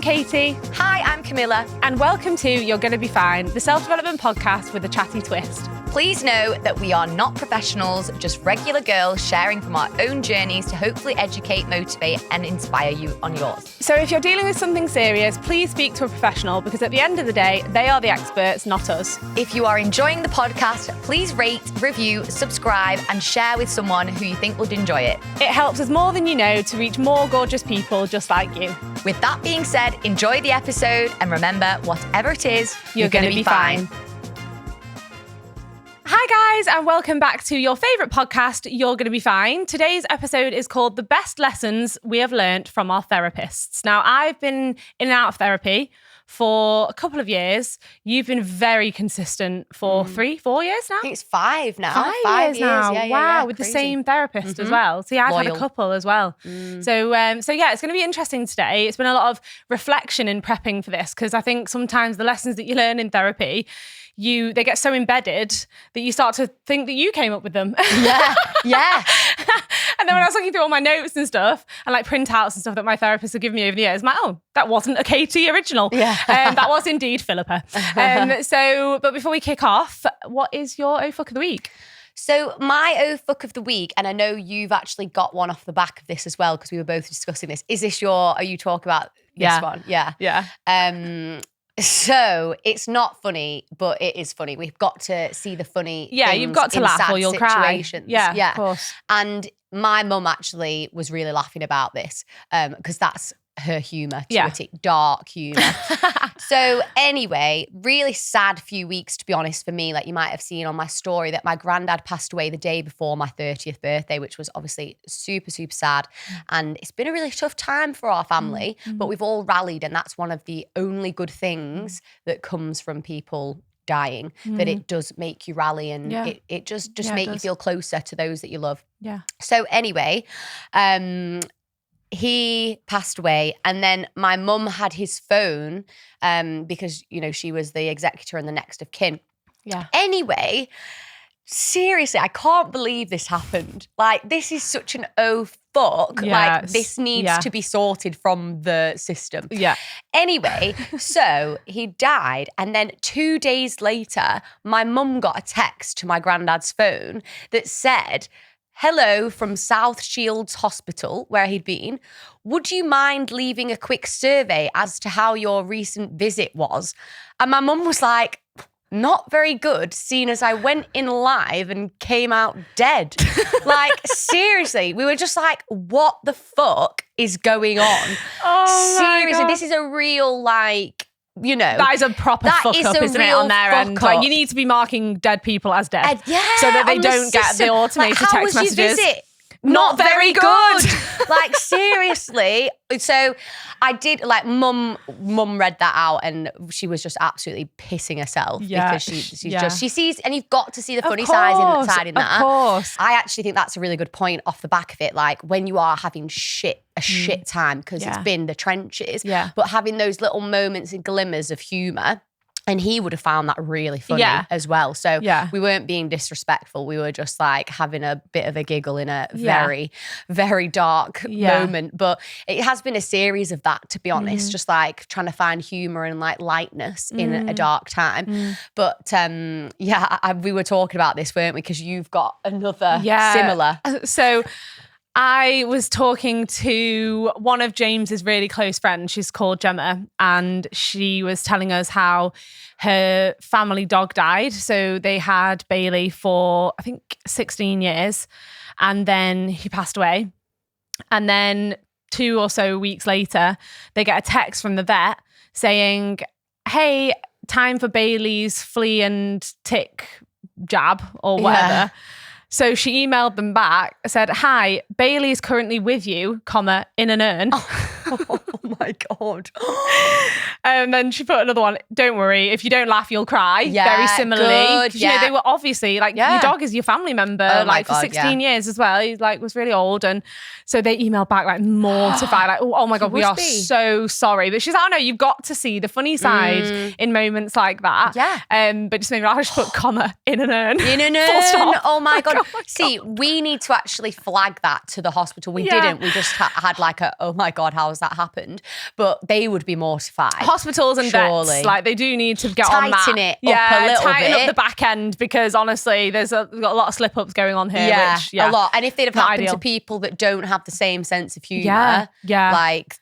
Katie. Hi, I'm Camilla. And welcome to You're Gonna Be Fine, the self-development podcast with a chatty twist. Please know that we are not professionals, just regular girls sharing from our own journeys to hopefully educate, motivate and inspire you on yours. So if you're dealing with something serious, please speak to a professional because at the end of the day, they are the experts, not us. If you are enjoying the podcast, please rate, review, subscribe and share with someone who you think would enjoy it. It helps us more than you know to reach more gorgeous people just like you. With that being said, enjoy the episode and remember, whatever it is, you're gonna be fine. Hi guys, and welcome back to your favourite podcast, You're Gonna Be Fine. Today's episode is called The Best Lessons We Have Learnt from Our Therapists. Now, I've been in and out of therapy for a couple of years. You've been very consistent for 3-4 years now? I think it's 5 now. 5 years now. Yeah, wow, with crazy. the same therapist as well. See, I've had a couple as well. So yeah, it's going to be interesting today. It's been a lot of reflection in prepping for this because I think sometimes the lessons that you learn in therapy, they get so embedded that you start to think that you came up with them. Yeah. And then when I was looking through all my notes and stuff and like printouts and stuff that my therapist had given me over the years, I'm like, oh, that wasn't a Katie original. Yeah. That was indeed Philippa. But before we kick off, what is your Oh Fuck of the Week? So my Oh Fuck of the Week, and I know you've actually got one off the back of this as well because we were both discussing this. Are you talking about this one? Yeah. Yeah. So it's not funny, but it is funny. We've got to see the funny things you've got to in laugh sad or you'll situations. cry. Yeah, of course. And my mum actually was really laughing about this because that's her humour, dark humour. So anyway, really sad few weeks, to be honest, for me. Like you might have seen on my story that my granddad passed away the day before my 30th birthday, which was obviously super, super sad. And it's been a really tough time for our family, but we've all rallied. And that's one of the only good things that comes from people dying, that it does make you rally and it just make you feel closer to those that you love. Yeah. So anyway, he passed away and then my mum had his phone because, you know, she was the executor and the next of kin. Yeah. Anyway, seriously, I can't believe this happened. Like, this is such an oh fuck. Yes. Like, this needs to be sorted from the system. Yeah. Anyway, so he died and then 2 days later, my mum got a text to my granddad's phone that said, "Hello from South Shields Hospital," where he'd been. "Would you mind leaving a quick survey as to how your recent visit was?" And my mum was like, "Not very good, seeing as I went in live and came out dead." Like, seriously, we were just like, what the fuck is going on? Oh, seriously, this is a real, like, you know. That is a proper fuck up, isn't it, on their end? Like, you need to be marking dead people as dead so that they don't get the automated text messages. Your visit? Not very good. Like, seriously. So I did, like, mum read that out and she was just absolutely pissing herself because she sees, and you've got to see the funny side in that. Of course. I actually think that's a really good point off the back of it. Like, when you are having a shit time because it's been the trenches, but having those little moments and glimmers of humour. And he would have found that really funny as well. So we weren't being disrespectful. We were just like having a bit of a giggle in a very, very dark moment. But it has been a series of that, to be honest, just like trying to find humour and like lightness in a dark time. But we were talking about this, weren't we? Because you've got another similar. So I was talking to one of James's really close friends. She's called Gemma, and she was telling us how her family dog died. So they had Bailey for, I think, 16 years, and then he passed away. And then 2 or so weeks later, they get a text from the vet saying, "Hey, time for Bailey's flea and tick jab," or whatever. Yeah. So she emailed them back, said, "Hi, Bailey is currently with you, comma, in an urn." Oh my God. And then she put another one, "Don't worry, if you don't laugh, you'll cry." Yeah, very similarly. Good, you know, they were obviously like, your dog is your family member, like for 16 years as well. He like was really old. And so they emailed back like mortified, like, oh my God, we are so sorry. But she's like, "Oh no, you've got to see the funny side in moments like that." Yeah. But just maybe I'll just put comma, in an urn. In an urn. Oh my God. See, we need to actually flag that to the hospital. We didn't. We just had like a, oh my God, how how's that happened? But they would be mortified. Hospitals and vets, like they do need to get on that. Tighten it up a little tighten bit. up the back end, because honestly, we've got a lot of slip-ups going on here. Yeah, which, a lot. And if they'd have happened ideal. to people that don't have the same sense of humour, like,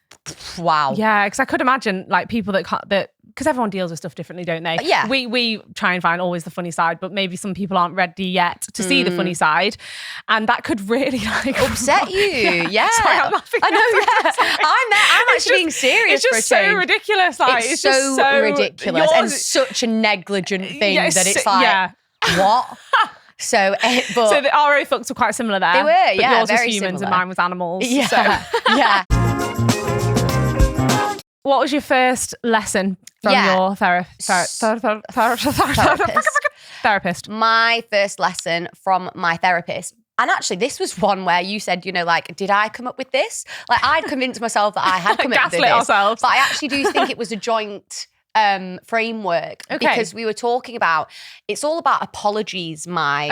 wow. Yeah, because I could imagine like people that can't, because everyone deals with stuff differently, don't they? Yeah. We try and find always the funny side, but maybe some people aren't ready yet to see the funny side. And that could really like upset you. Yeah. Sorry, I'm laughing. I know, I'm actually being serious for a change. It's just so ridiculous. Like, it's so ridiculous and such a negligent thing that it's like, what? So the RO fucks were quite similar there. They were, but yeah, yours very was humans similar. and mine was animals. Yeah, so. yeah. What was your first lesson from your therapist? My first lesson from my therapist. And actually, this was one where you said, you know, like, did I come up with this? Like, I'd convinced myself that I had come up with this. Ourselves. But I actually do think it was a joint framework, because we were talking about, it's all about apologies, my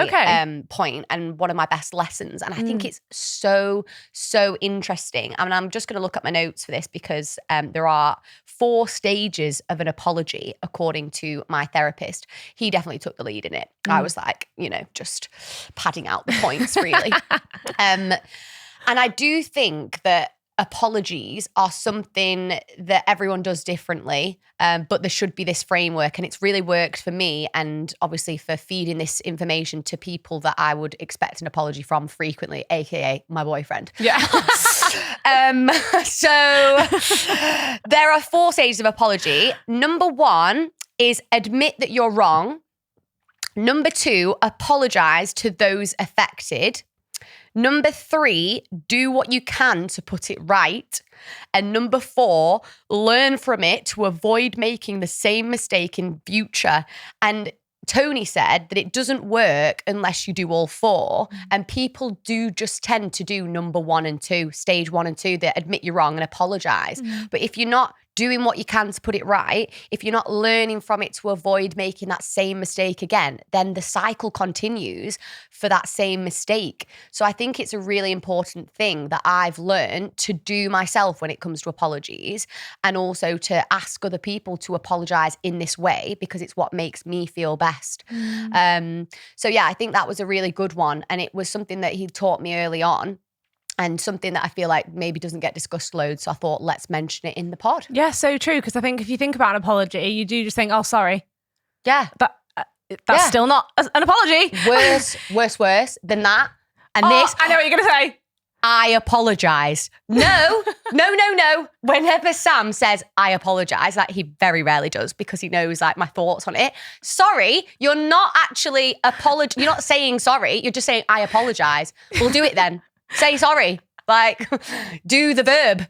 point, and one of my best lessons. And I think it's so interesting. I mean, I'm just going to look at my notes for this, because there are 4 stages of an apology according to my therapist. He definitely took the lead in it. I was like, you know, just padding out the points really. And I do think that apologies are something that everyone does differently, but there should be this framework, and it's really worked for me, and obviously for feeding this information to people that I would expect an apology from frequently, aka my boyfriend. Yeah. So there are 4 stages of apology. Number 1 is admit that you're wrong. Number 2, apologize to those affected. Number 3, do what you can to put it right. And number 4, learn from it to avoid making the same mistake in future. And Tony said that it doesn't work unless you do all 4. And people do just tend to do number 1 and 2, stage 1 and 2, that admit you're wrong and apologize. But if you're not doing what you can to put it right, if you're not learning from it to avoid making that same mistake again, then the cycle continues for that same mistake. So I think it's a really important thing that I've learned to do myself when it comes to apologies, and also to ask other people to apologize in this way, because it's what makes me feel best. So yeah, I think that was a really good one. And it was something that he taught me early on, and something that I feel like maybe doesn't get discussed loads. So I thought, let's mention it in the pod. Yeah, so true. Because I think if you think about an apology, you do just think, oh, sorry. Yeah. That's still not an apology. Worse than that. And this. I know what you're going to say. I apologise. No. Whenever Sam says, I apologise, like he very rarely does, because he knows like my thoughts on it. Sorry, you're not actually you're not saying sorry. You're just saying, I apologise. We'll do it then. Say sorry. Like, do the verb.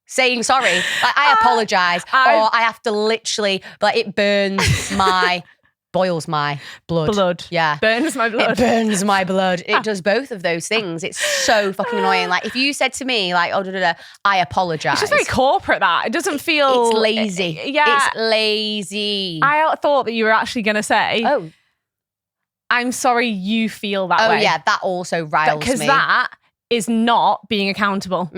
Saying sorry. Like, I apologise. Or I have to literally, like, it boils my blood. Yeah. Burns my blood. It burns my blood. It does both of those things. It's so fucking annoying. Like, if you said to me, like, I apologise. It's just very corporate, that. It doesn't feel... It's lazy. It's lazy. I thought that you were actually going to say... Oh. I'm sorry you feel that way. Oh, yeah. That also riles me. Because that is not being accountable.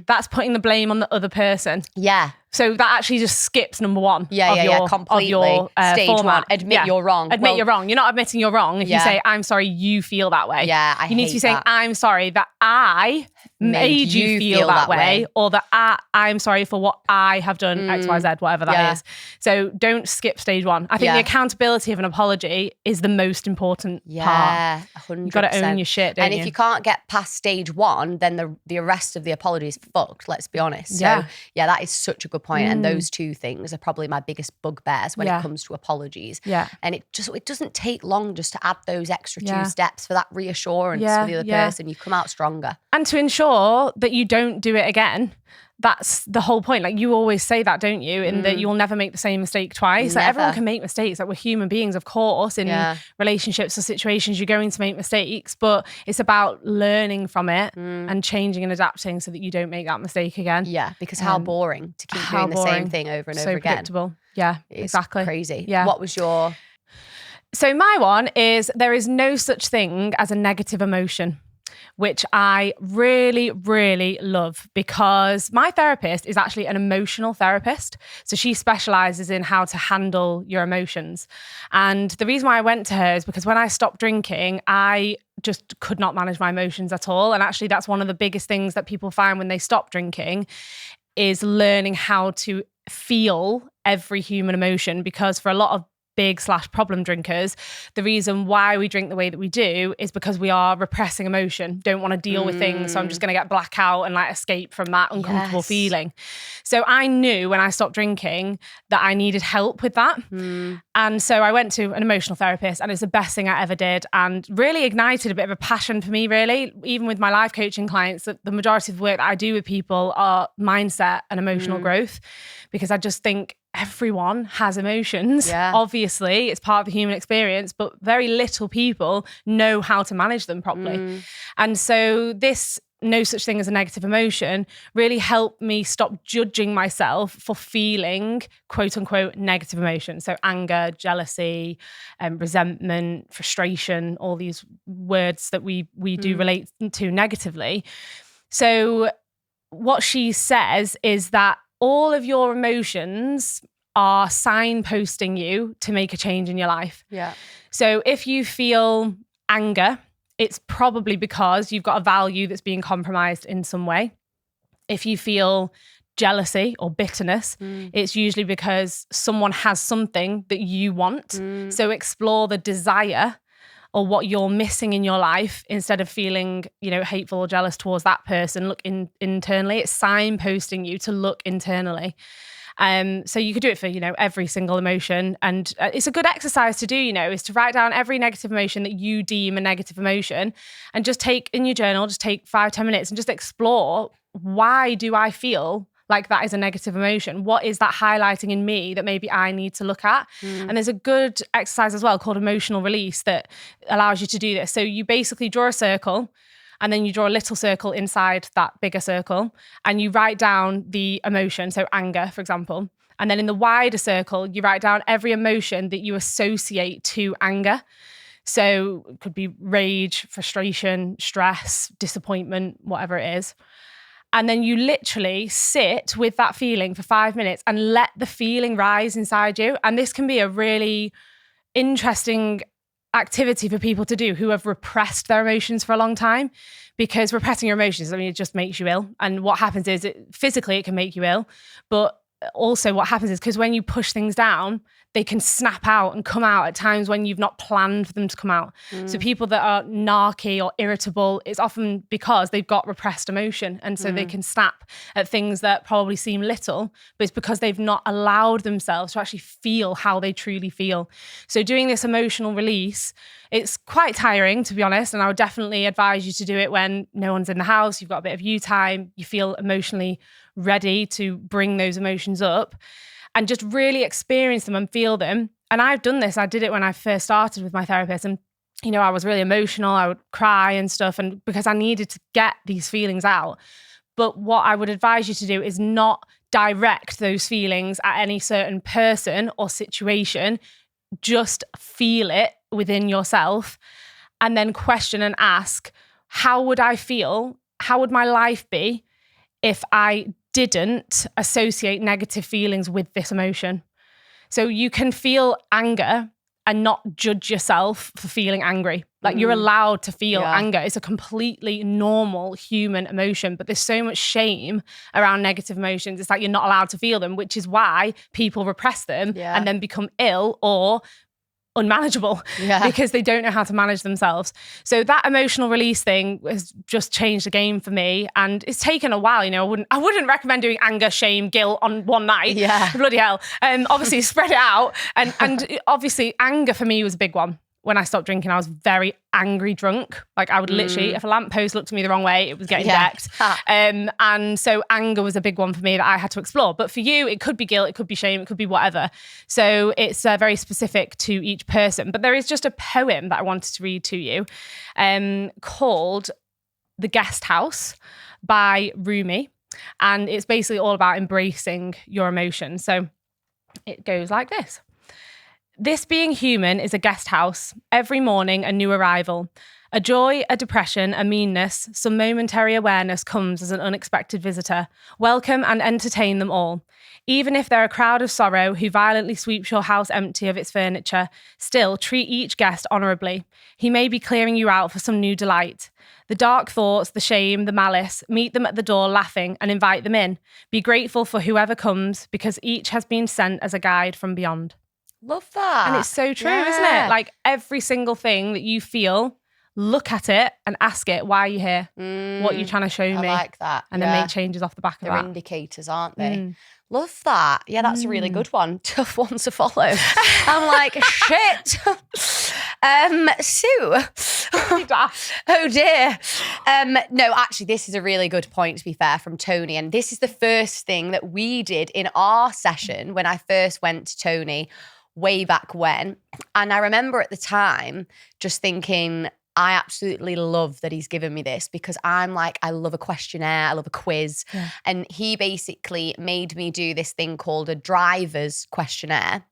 That's putting the blame on the other person. Yeah. So that actually just skips number 1. Yeah, completely. Of your stage format. 1, admit you're wrong. Admit you're wrong. You're not admitting you're wrong if you say, I'm sorry you feel that way. Yeah, You need to be saying, I'm sorry that I made you feel that way. Or that I'm sorry for what I have done, X, Y, Z, whatever that is. So don't skip stage 1. I think the accountability of an apology is the most important part. Yeah, 100%. You've got to own your shit, don't you? And if you can't get past stage 1, then the rest of the apology is fucked, let's be honest. So yeah, that is such a good point. And those 2 things are probably my biggest bugbears when it comes to apologies. Yeah. And it doesn't take long just to add those extra 2 steps for that reassurance for the other person. You come out stronger. And to ensure that you don't do it again, that's the whole point. Like, you always say that, don't you? In that you'll never make the same mistake twice. Like, everyone can make mistakes. Like, we're human beings, of course. In relationships or situations, you're going to make mistakes, but it's about learning from it and changing and adapting so that you don't make that mistake again. Yeah, because how boring to keep doing the same thing over and over again. So predictable. Yeah, it's exactly. Crazy. Yeah. What was your... So my one is, there is no such thing as a negative emotion. which I really, really love because my therapist is actually an emotional therapist. So she specializes in how to handle your emotions. And the reason why I went to her is because when I stopped drinking, I just could not manage my emotions at all. And actually, that's one of the biggest things that people find when they stop drinking is learning how to feel every human emotion, because for a lot of big/problem drinkers, the reason why we drink the way that we do is because we are repressing emotion, don't want to deal with things. So I'm just going to get blackout and like escape from that uncomfortable feeling. So I knew when I stopped drinking that I needed help with that. And so I went to an emotional therapist, and it's the best thing I ever did, and really ignited a bit of a passion for me, really. Even with my life coaching clients, the majority of the work that I do with people are mindset and emotional growth, because I just think everyone has emotions. Obviously, it's part of the human experience, but very little people know how to manage them properly. And so this no such thing as a negative emotion really helped me stop judging myself for feeling quote unquote negative emotions. So anger, jealousy, resentment, frustration, all these words that we do relate to negatively. So what she says is that all of your emotions are signposting you to make a change in your life. So if you feel anger, it's probably because you've got a value that's being compromised in some way. If you feel jealousy or bitterness, it's usually because someone has something that you want. So explore the desire or what you're missing in your life instead of feeling, hateful or jealous towards that person. Look internally. It's signposting you to look internally. So you could do it for, every single emotion. And it's a good exercise to do, is to write down every negative emotion that you deem a negative emotion, and just take in your journal, just take 5-10 minutes and just explore, why do I feel like that is a negative emotion? What is that highlighting in me that maybe I need to look at? And there's a good exercise as well called emotional release that allows you to do this. So you basically draw a circle, and then you draw a little circle inside that bigger circle, and you write down the emotion, so anger, for example. And then in the wider circle, you write down every emotion that you associate to anger. So it could be rage, frustration, stress, disappointment, whatever it is. And then you literally sit with that feeling for 5 minutes and let the feeling rise inside you. And this can be a really interesting activity for people to do who have repressed their emotions for a long time, because repressing your emotions, it just makes you ill. And what happens is physically it can make you ill, but also what happens is because when you push things down, they can snap out and come out at times when you've not planned for them to come out. So people that are narky or irritable, it's often because they've got repressed emotion. And so they can snap at things that probably seem little, but it's because they've not allowed themselves to actually feel how they truly feel. So doing this emotional release, it's quite tiring, to be honest. And I would definitely advise you to do it when no one's in the house, you've got a bit of you time, you feel emotionally ready to bring those emotions up, and just really experience them and feel them. And I've done this. I did it when I first started with my therapist, and I was really emotional. I would cry and stuff, and because I needed to get these feelings out. But what I would advise you to do is not direct those feelings at any certain person or situation. Just feel it within yourself, and then question and ask, how would I feel? How would my life be if I didn't associate negative feelings with this emotion? So you can feel anger and not judge yourself for feeling angry. Like you're allowed to feel anger. It's a completely normal human emotion, but there's so much shame around negative emotions. It's like you're not allowed to feel them, which is why people repress them and then become ill or unmanageable because they don't know how to manage themselves. So that emotional release thing has just changed the game for me, and it's taken a while. I wouldn't recommend doing anger, shame, guilt on one night. Bloody hell. Obviously spread it out, and obviously anger for me was a big one. When I stopped drinking, I was very angry drunk. Like I would literally, if a lamppost looked at me the wrong way, it was getting decked. And so anger was a big one for me that I had to explore. But for you, it could be guilt, it could be shame, it could be whatever. So it's very specific to each person. But there is just a poem that I wanted to read to you called The Guest House by Rumi. And it's basically all about embracing your emotions. So it goes like this. This being human is a guest house. Every morning, a new arrival. A joy, a depression, a meanness, some momentary awareness comes as an unexpected visitor. Welcome and entertain them all. Even if they're a crowd of sorrow who violently sweeps your house empty of its furniture, still treat each guest honourably. He may be clearing you out for some new delight. The dark thoughts, the shame, the malice, meet them at the door laughing and invite them in. Be grateful for whoever comes because each has been sent as a guide from beyond. Love that. And it's so true, isn't it? Like every single thing that you feel, look at it and ask it, why are you here? What are you trying to show me? I like that. And then make changes off the back of that. They're indicators, aren't they? Love that. Yeah, that's a really good one. Tough one to follow. I'm like, shit. Sue. Oh dear. No, actually, this is a really good point, to be fair, from Tony. And this is the first thing that we did in our session when I first went to Tony way back when. And I remember at the time just thinking, I absolutely love that he's given me this because I'm like, I love a questionnaire, I love a quiz. Yeah. And he basically made me do this thing called a driver's questionnaire.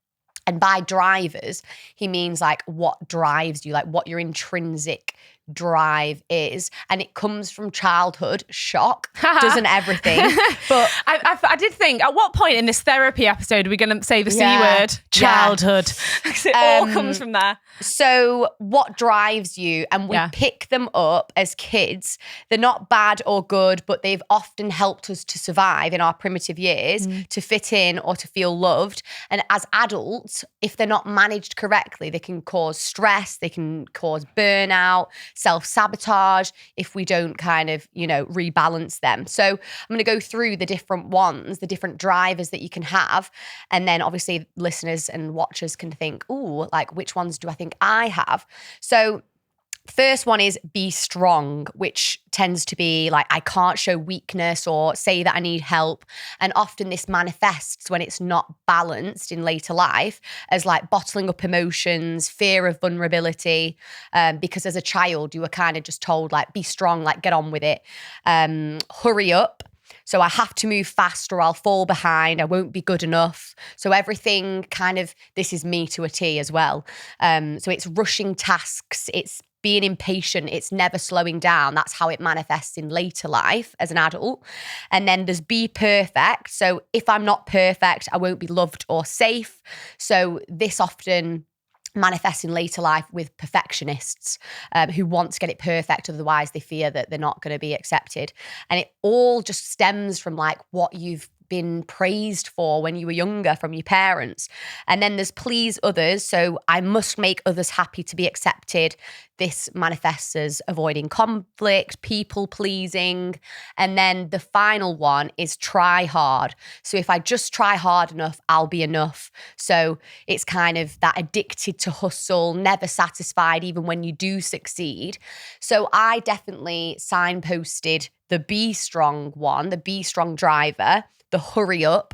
And by drivers, he means like what drives you, like what your intrinsic drive is. And it comes from childhood. Shock. Doesn't everything. But I did think, at what point in this therapy episode are we going to say the C word? Childhood. Because it all comes from there. So what drives you? And we pick them up as kids. They're not bad or good, but they've often helped us to survive in our primitive years, to fit in or to feel loved. And as adults, if they're not managed correctly, they can cause stress, they can cause burnout, self-sabotage if we don't kind of, rebalance them. So I'm going to go through the different ones, the different drivers that you can have. And then obviously listeners and watchers can think, ooh, like which ones do I think I have? So first one is be strong, which tends to be like, I can't show weakness or say that I need help. And often this manifests when it's not balanced in later life as like bottling up emotions, fear of vulnerability, because as a child, you were kind of just told like, be strong, like get on with it, hurry up. So I have to move fast or I'll fall behind. I won't be good enough. So everything kind of, this is me to a T as well. So it's rushing tasks. It's being impatient. It's never slowing down. That's how it manifests in later life as an adult. And then there's be perfect. So if I'm not perfect, I won't be loved or safe. So this often manifests in later life with perfectionists who want to get it perfect. Otherwise, they fear that they're not going to be accepted. And it all just stems from like what you've been praised for when you were younger from your parents. And then there's please others. So I must make others happy to be accepted. This manifests as avoiding conflict, people pleasing. And then the final one is try hard. So if I just try hard enough, I'll be enough. So it's kind of that addicted to hustle, never satisfied even when you do succeed. So I definitely signposted the be strong one, the be strong driver, the hurry up.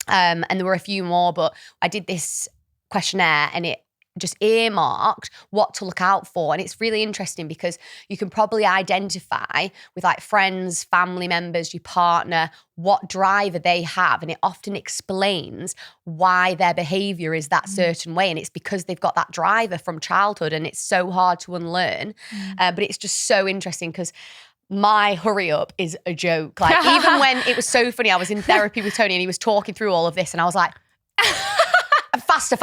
And there were a few more, but I did this questionnaire and it just earmarked what to look out for. And it's really interesting because you can probably identify with like friends, family members, your partner, what driver they have. And it often explains why their behavior is that certain way. And it's because they've got that driver from childhood and it's so hard to unlearn. But it's just so interesting because my hurry up is a joke. Like even when it was so funny, I was in therapy with Tony and he was talking through all of this and I was like, faster,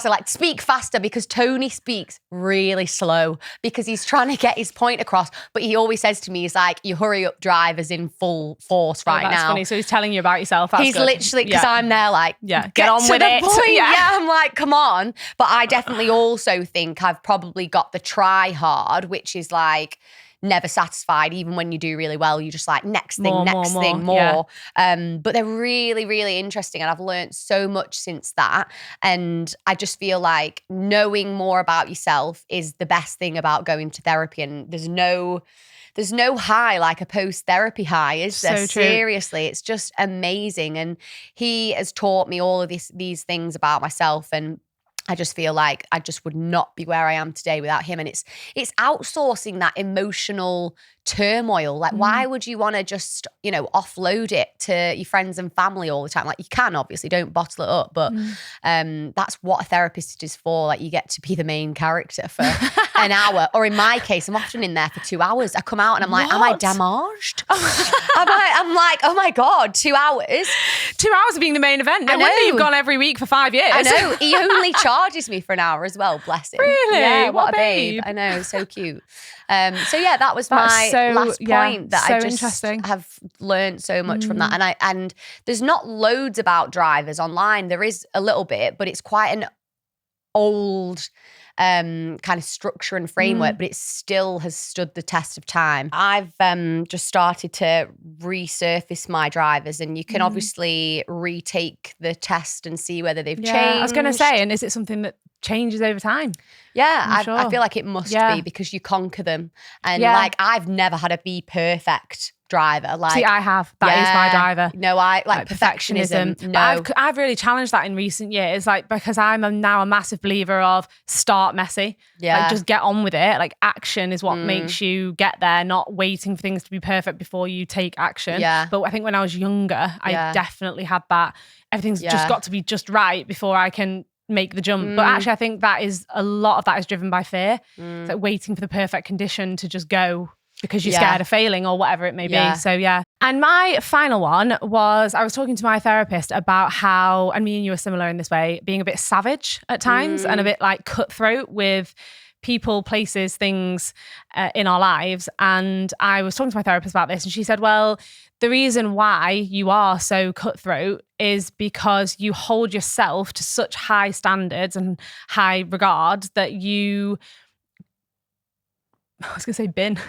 like speak faster, because Tony speaks really slow because he's trying to get his point across. But he always says to me, he's like, your hurry up drive is in full force right that's now. Funny. So he's telling you about yourself. That's he's good. Literally, because I'm there like, get on with it. I'm like, come on. But I definitely also think I've probably got the try hard, which is like, never satisfied. Even when you do really well, you're just like next thing, more. Yeah. But they're really, really interesting. And I've learned so much since that. And I just feel like knowing more about yourself is the best thing about going to therapy. And there's no high like a post-therapy high, is there? So seriously, it's just amazing. And he has taught me all of these things about myself, and I just feel like I just would not be where I am today without him. And it's outsourcing that emotional turmoil. Like, why would you want to just, offload it to your friends and family all the time? Like, you can, obviously, don't bottle it up, but that's what a therapist is for. Like, you get to be the main character for an hour, or in my case, I'm often in there for 2 hours. I come out and I'm like, am I damaged? I'm like, oh my God, 2 hours. 2 hours of being the main event. No wonder you've gone every week for 5 years. I know. He only charges me for an hour as well, bless him. Really? Yeah, what a babe. babe. I know, so cute. So yeah, that was my last point that I just have learned so much from that. And there's not loads about drivers online. There is a little bit, but it's quite an old kind of structure and framework, but it still has stood the test of time. I've just started to resurface my drivers, and you can obviously retake the test and see whether they've changed. I was going to say, and is it something that changes over time? Yeah, I feel like it must be, because you conquer them. And like, I've never had to be perfect driver. Like, see, I have. That is my driver. No, I like perfectionism. No, but I've really challenged that in recent years, like, because I'm now a massive believer of start messy. Like, just get on with it. Like, action is what makes you get there, not waiting for things to be perfect before you take action. Yeah. But I think when I was younger, I definitely had that. Everything's just got to be just right before I can make the jump. But actually, I think that is a lot of that is driven by fear. It's like waiting for the perfect condition to just go, because you're scared of failing or whatever it may be. So And my final one was, I was talking to my therapist about how, and me and you are similar in this way, being a bit savage at times and a bit like cutthroat with people, places, things in our lives. And I was talking to my therapist about this, and she said, well, the reason why you are so cutthroat is because you hold yourself to such high standards and high regard that you... I was going to say bin.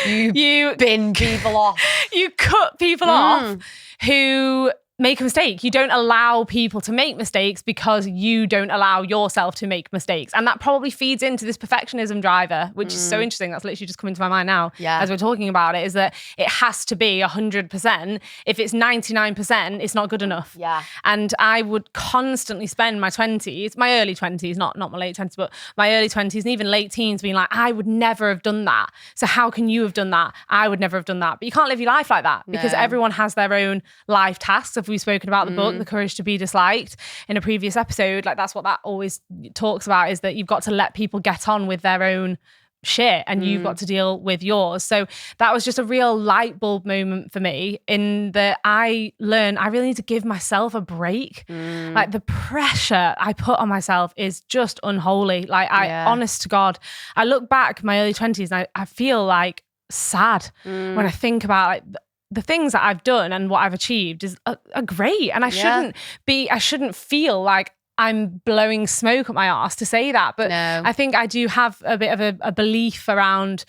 you bin people off. You cut people off who make a mistake. You don't allow people to make mistakes because you don't allow yourself to make mistakes. And that probably feeds into this perfectionism driver, which is so interesting. That's literally just coming to my mind now as we're talking about it, is that it has to be 100%. If it's 99%, it's not good enough. Yeah. And I would constantly spend my 20s, my early 20s, not my late 20s, but my early 20s and even late teens being like, I would never have done that. So how can you have done that? I would never have done that. But you can't live your life like that, because everyone has their own life tasks. We've spoken about the book, The Courage to Be Disliked, in a previous episode. Like, that's what that always talks about, is that you've got to let people get on with their own shit and you've got to deal with yours. So that was just a real light bulb moment for me, in that I learned I really need to give myself a break. Like, the pressure I put on myself is just unholy. Like, honest to God, I look back my early 20s and I feel like sad when I think about like the things that I've done and what I've achieved are great. And I shouldn't feel like I'm blowing smoke at my arse to say that. But I think I do have a bit of a belief around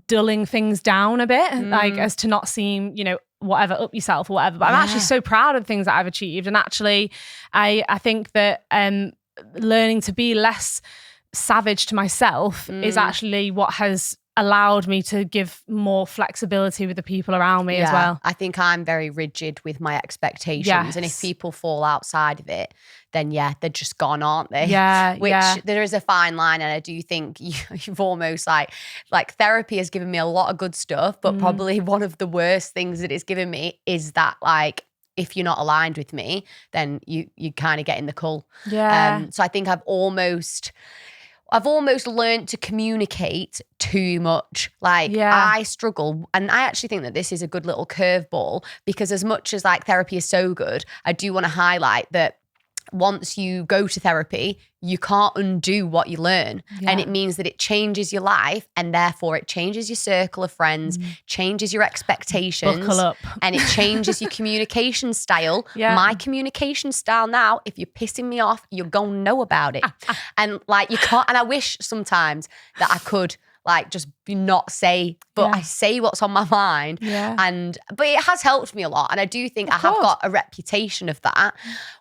dulling things down a bit, like, as to not seem, whatever, up yourself or whatever. But I'm actually so proud of the things that I've achieved. And actually, I think that learning to be less savage to myself is actually what has allowed me to give more flexibility with the people around me as well. I think I'm very rigid with my expectations. And if people fall outside of it, then they're just gone, aren't they? There is a fine line. And I do think you've almost like therapy has given me a lot of good stuff, but probably one of the worst things that it's given me is that, like, if you're not aligned with me, then you kind of get in the cull. So I think I've almost learned to communicate too much. Like, I struggle. And I actually think that this is a good little curveball, because as much as like therapy is so good, I do want to highlight that once you go to therapy, you can't undo what you learn. And it means that it changes your life, and therefore it changes your circle of friends, changes your expectations. Buckle up. And it changes your communication style. My communication style now, if you're pissing me off, you're going to know about it. And like, you can't, and I wish sometimes that I could like just not say, but I say what's on my mind. But it has helped me a lot. And I do think I have got a reputation of that,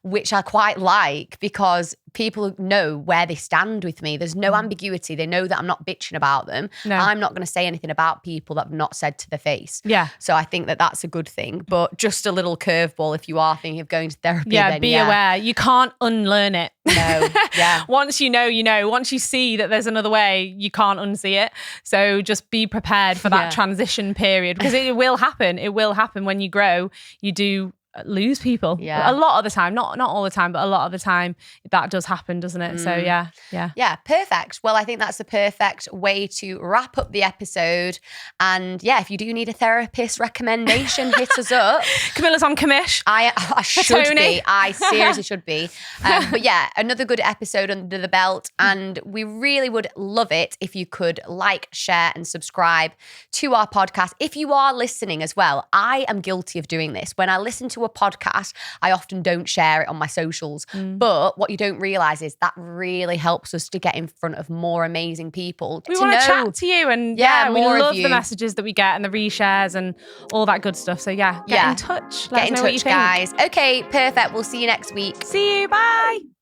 which I quite like, because people know where they stand with me. There's no ambiguity. They know that I'm not bitching about them. No. I'm not going to say anything about people that I've not said to their face. Yeah. So I think that that's a good thing. But just a little curveball if you are thinking of going to therapy. Yeah, then, be aware. You can't unlearn it. No. Yeah. Once you know, you know. Once you see that there's another way, you can't unsee it. So just be prepared for that transition period, because it will happen. It will happen when you grow. You do lose people a lot of the time, not all the time, but a lot of the time that does happen, doesn't it? So yeah perfect. Well, I think that's the perfect way to wrap up the episode. And yeah, if you do need a therapist recommendation, hit us up. Camilla's on commish. I should be. I seriously should be. But yeah, another good episode under the belt, and we really would love it if you could like, share and subscribe to our podcast. If you are listening as well, I am guilty of doing this. When I listen to a podcast, I often don't share it on my socials. But what you don't realize is that really helps us to get in front of more amazing people. We want to chat to you, and we love the messages that we get and the reshares and all that good stuff. So get in touch. Get in touch, guys. Okay, perfect. We'll see you next week. See you. Bye.